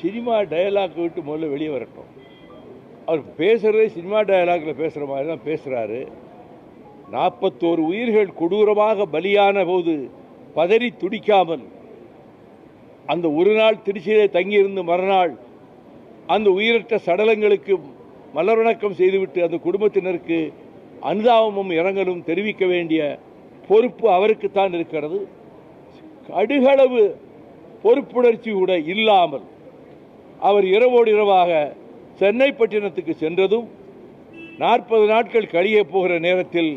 Cinema dialogue விட்டு முதல்ல வெளியே வரட்டும். அவர் பேசுகிறதே சினிமா டயலாகில் பேசுகிற மாதிரி தான் பேசுகிறாரு. 41 உயிர்கள் கொடூரமாக பலியான போது பதறி துடிக்காமல் அந்த ஒரு நாள் திருச்சியிலே தங்கியிருந்து மறுநாள் அந்த உயிரற்ற சடலங்களுக்கு மலர் வணக்கம் செய்துவிட்டு அந்த குடும்பத்தினருக்கு அனுதாபமும் இரங்கலும் தெரிவிக்க வேண்டிய பொறுப்பு அவருக்குத்தான் இருக்கிறது. கடுகளவு பொறுப்புணர்ச்சி கூட இல்லாமல் அவர் இரவோடு இரவாக சென்னை பட்டினத்துக்கு சென்றதும் 40 நாட்கள் கழிய போகிற நேரத்தில்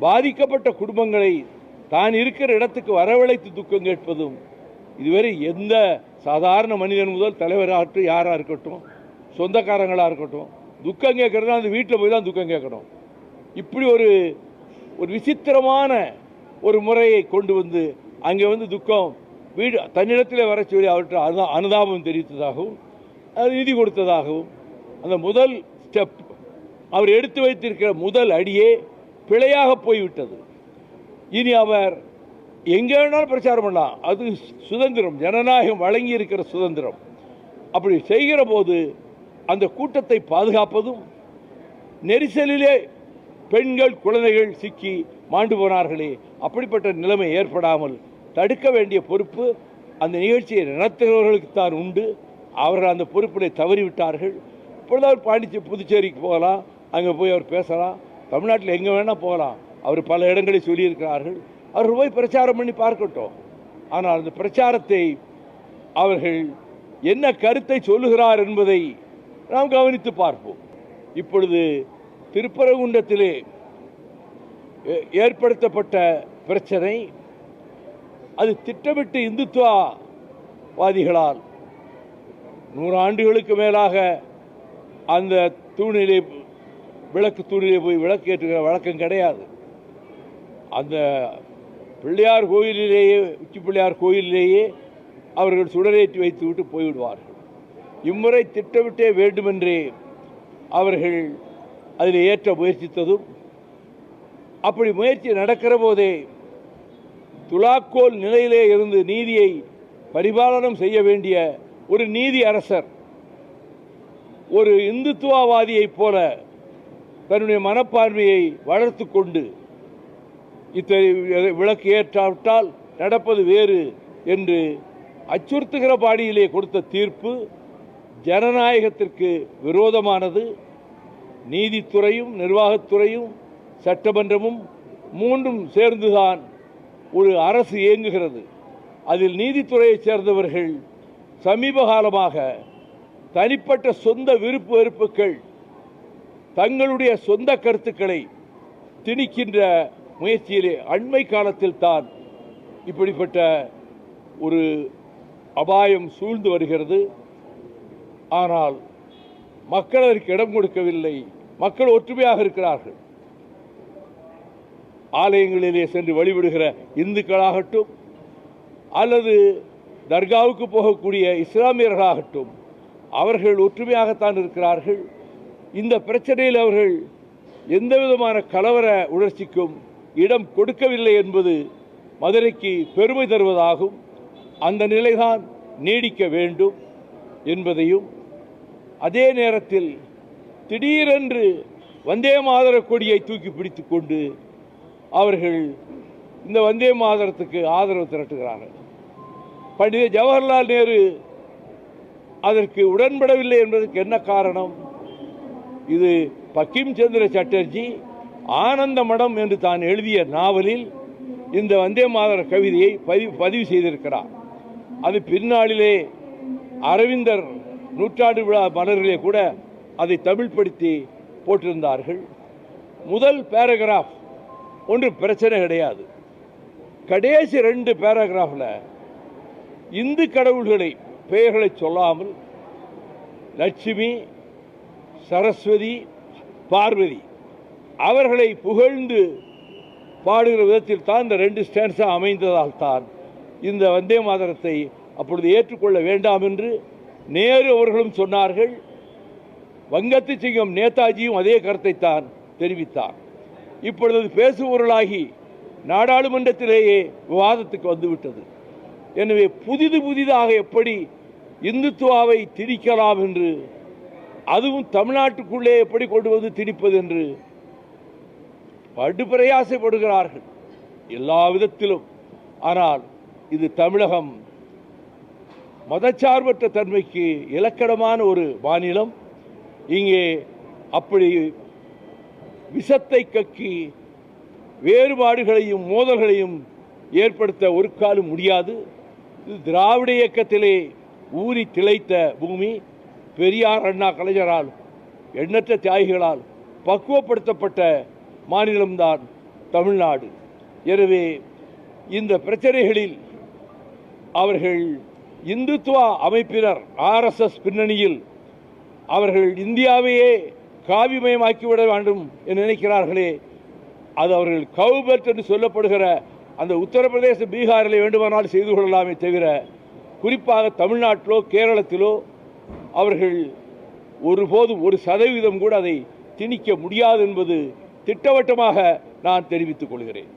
பாதிக்கப்பட்ட குடும்பங்களை தான் இருக்கிற இடத்துக்கு வரவழைத்து துக்கம் கேட்பதும், இதுவரை எந்த சாதாரண மனிதன் முதல் தலைவராகட்டும், யாராக இருக்கட்டும், சொந்தக்காரங்களாக இருக்கட்டும், துக்கம் கேட்கறது அந்த வீட்டில் போய் தான் துக்கம் கேட்கணும். இப்படி ஒரு விசித்திரமான ஒரு முறையை கொண்டு வந்து அங்கே வந்து துக்கம் வீடு தன்னிடத்தில் வர சொல்லி அவர்கிட்ட அனுதாபம் தெரிவித்ததாகவும் அது நிதி கொடுத்ததாகவும் அந்த முதல் ஸ்டெப் அவர் எடுத்து வைத்திருக்கிற முதல் அடியே பிழையாக போய்விட்டது. இனி அவர் எங்கே வேணாலும் பிரச்சாரம் பண்ணலாம், அது சுதந்திரம், ஜனநாயகம் வழங்கி இருக்கிற சுதந்திரம். அப்படி செய்கிற போது அந்த கூட்டத்தை பாதுகாப்பதும், நெரிசலிலே பெண்கள் குழந்தைகள் சிக்கி மாண்டு போனார்களே, அப்படிப்பட்ட நிலைமை ஏற்படாமல் தடுக்க வேண்டிய பொறுப்பு அந்த நிகழ்ச்சியை நடத்துகிறவர்களுக்கு தான் உண்டு. அவர்கள் அந்த பொறுப்பினை தவறிவிட்டார்கள். இப்பொழுது அவர் புதுச்சேரிக்கு போகலாம், அங்கே போய் அவர் பேசலாம், தமிழ்நாட்டில் எங்கே வேணால் போகலாம். அவர் பல இடங்களில் சொல்லியிருக்கிறார்கள். அவர்கள் போய் பிரச்சாரம் பண்ணி பார்க்கட்டும். ஆனால் அந்த பிரச்சாரத்தை அவர்கள் என்ன கருத்தை சொல்லுகிறார் என்பதை நாம் கவனித்து பார்ப்போம். இப்பொழுது திருப்பரங்குன்றத்திலே ஏற்படுத்தப்பட்ட பிரச்சனை அது திட்டமிட்டு இந்துத்துவவாதிகளால் 100 ஆண்டுகளுக்கு மேலாக அந்த தூணிலே விளக்கு தூணிலே போய் விளக்கு ஏற்றுகிற வழக்கம் கிடையாது. அந்த பிள்ளையார் கோயிலிலேயே, உச்சி பிள்ளையார் கோயிலிலேயே அவர்கள் சுடரேற்றி வைத்துவிட்டு போய்விடுவார்கள். இம்முறை திட்டமிட்டே வேண்டுமென்றே அவர்கள் அதில் ஏற்ற முயற்சித்ததும், அப்படி முயற்சி நடக்கிற போதே துலாக்கோல் நிலையிலே இருந்து நீதியை பரிபாலனம் செய்ய வேண்டிய ஒரு நீதி அரசர் ஒரு இந்துத்துவவாதியைப் போல தன்னுடைய மனப்பான்மையை வளர்த்து கொண்டு விளக்கு ஏற்றாவிட்டால் நடப்பது வேறு என்று அச்சுறுத்துகிற பாடியிலே கொடுத்த தீர்ப்பு ஜனநாயகத்திற்கு விரோதமானது. நீதித்துறையும் நிர்வாகத்துறையும் சட்டமன்றமும் மூன்றும் சேர்ந்துதான் ஒரு அரசு இயங்குகிறது. அதில் நீதித்துறையைச் சேர்ந்தவர்கள் சமீப காலமாக தனிப்பட்ட சொந்த விருப்பு வெறுப்புகள், தங்களுடைய சொந்த கருத்துக்களை திணிக்கின்ற முயற்சியிலே அண்மை காலத்தில் தான் இப்படிப்பட்ட ஒரு அபாயம் சூழ்ந்து வருகிறது. ஆனால் மக்கள் அதற்கு இடம் கொடுக்கவில்லை. மக்கள் ஒற்றுமையாக இருக்கிறார்கள். ஆலயங்களிலே சென்று வழிபடுகிற இந்துக்களாகட்டும் அல்லது தர்காவுக்கு போகக்கூடிய இஸ்லாமியர்களாகட்டும் அவர்கள் ஒற்றுமையாகத்தான் இருக்கிறார்கள். இந்த பிரச்சனையில் அவர்கள் எந்த விதமான கலவர உணர்ச்சிக்கும் இடம் கொடுக்கவில்லை என்பது மதுரைக்கு பெருமை தருவதாகும். அந்த நிலைதான் நீடிக்க வேண்டும் என்பதையும், அதே நேரத்தில் திடீரென்று வந்தே மாதர கொடியை தூக்கி பிடித்து கொண்டு அவர்கள் இந்த வந்தே மாதரத்துக்கு ஆதரவு திரட்டுகிறார்கள். பண்டித ஜவஹர்லால் நேரு அதற்கு உடன்படவில்லை என்பதற்கு என்ன காரணம்? இது பக்கிம் சந்திர சட்டர்ஜி ஆனந்த மடம் என்று தான் எழுதிய நாவலில் இந்த வந்தே மாதர கவிதையை பதிவு செய்திருக்கிறார். அது பின்னாளிலே அரவிந்தர் நூற்றாண்டு விழா மலரிலே கூட அதை தமிழ்படுத்தி போட்டிருந்தார்கள். முதல் பேராகிராஃப் ஒன்று பிரச்சனை கிடையாது. கடைசி 2 பேராகிராஃபில் இந்து கடவுள்களை பெயர்களை சொல்லாமல் லட்சுமி, சரஸ்வதி, பார்வதி அவர்களை புகழ்ந்து பாடுகிற விதத்தில் தான் இந்த 2 ஸ்டான்ஸா அமைந்ததால் தான் இந்த வந்தே மாதரத்தை அப்பொழுது ஏற்றுக்கொள்ள வேண்டாம் என்று நேரு அவர்களும் சொன்னார்கள். வங்கத்து சிங்கம் நேதாஜியும் அதே கருத்தை தான் தெரிவித்தார். இப்பொழுது பேசுபொருளாகி நாடாளுமன்றத்திலேயே விவாதத்துக்கு வந்துவிட்டது. எனவே புதிதாக எப்படி இந்துத்துவாவை திணிக்கலாம் என்று, அதுவும் தமிழ்நாட்டுக்குள்ளே எப்படி கொண்டு வந்து திணிப்பது என்று படுபிரயாசப்படுகிறார்கள் எல்லா விதத்திலும். ஆனால் இது தமிழகம் மதச்சார்பற்ற தன்மைக்கு இலக்கணமான ஒரு மாநிலம். இங்கே அப்படி விஷத்தை கக்கி வேறுபாடுகளையும் மோதல்களையும் ஏற்படுத்த ஒரு காலம் முடியாது. இது திராவிட இயக்கத்திலே ஊறி திளைத்த பூமி. பெரியார், அண்ணா, கலைஞரால், எண்ணற்ற தியாகிகளால் பக்குவப்படுத்தப்பட்ட மாநிலம்தான் தமிழ்நாடு. எனவே இந்த பிரச்சனைகளில் அவர்கள் இந்துத்துவ அமைப்பினர் RSS பின்னணியில் அவர்கள் இந்தியாவையே காவிமயமாக்கிவிட வேண்டும் என்று நினைக்கிறார்களே, அது அவர்கள் கவுபெல்ட் என்று சொல்லப்படுகிற அந்த உத்தரப்பிரதேச, பீகாரில் வேண்டுமானால் செய்து கொள்ளலாமே தவிர, குறிப்பாக தமிழ்நாட்டிலோ கேரளத்திலோ அவர்கள் ஒருபோதும் 1% கூட அதை திணிக்க முடியாது என்பது திட்டவட்டமாக நான் தெரிவித்துக் கொள்கிறேன்.